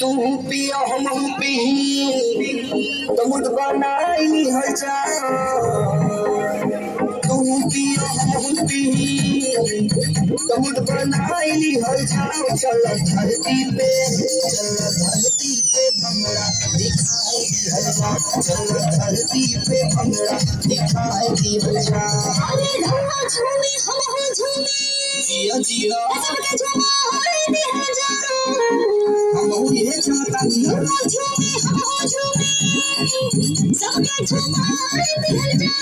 तू पिया हम पी तो मुझ बनाई हर जा तू पिया हम पी तो मुझ बनाई हर जा चल धरती पे भंगड़ा दिखाई हर जा चल धरती पे भंगड़ा दिखाई दी हर जा अरे धुआं झूमे हम हो झूमे जिया जिया सबके झूमे दी हर जा हम ये चाहता धुआं झूमे हम हो झूमे सबके झूमे दी हर जा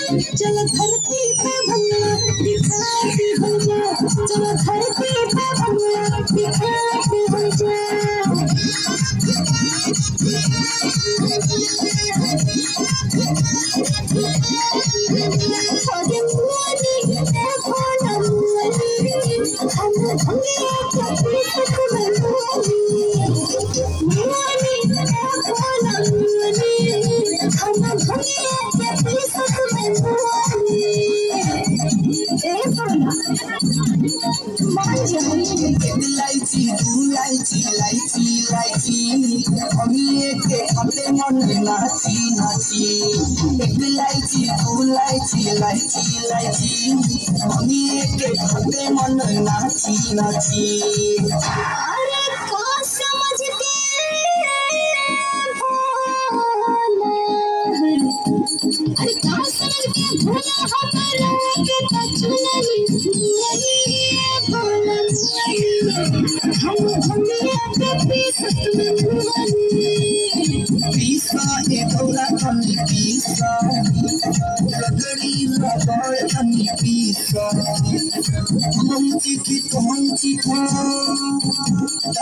चल धरती पे भंगड़ा दिखाई दी हर जा चल धरती पे भंगड़ा दिखाई दी हर जा इलायची इलायची इलायची इलायची हम के खाते मन नाची नाची इलायची इलायची इलायची इलायची हम के खाते मन नाची नाची अरे का समझते अरे का समझ के भोला हमारा के कचुनली भोला हम के पीसा ए गौरा कमी पीसा रगड़ी रगड़ कमी पीसा हम चिकी तो हम चिखा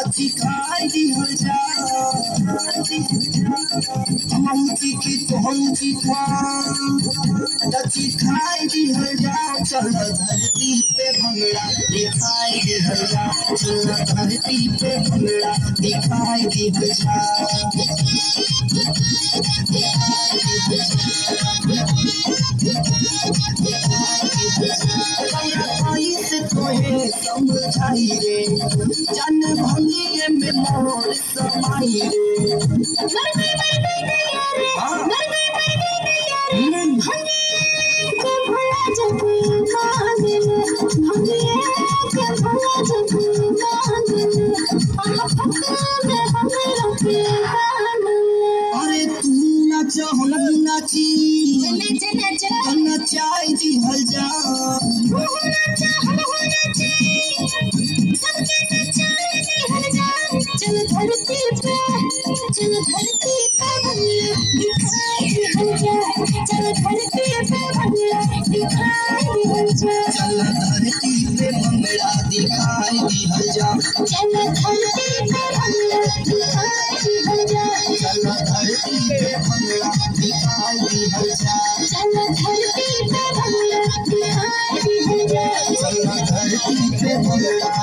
अच्छी खाई दी हर जा हम चिकी तो हम चिखा अच्छी खाई दी हर जा चल धरती पे भंगड़ा दिखाई दी हर जा चल धरती पे भंगड़ा दिखाई दी हर जा समझाई रे जन भंगिए में मोर समाई रे अरे तू नाच हम नाची नचाई दी हल जा चल धरती पे दिखाई दी हर जा चल धरती पे भंगड़ा दिखाई दी हर जा चल धरती पे भंगड़ा दिखाई दी हल जा चल धरती पे भंगड़ा दिखाई दी हर जा चल धरती पे भंगड़ा दिखाई दी हल जा चल धरती पे भंगड़ा दिखाई दी हर जा चल धरती पे भंगड़ा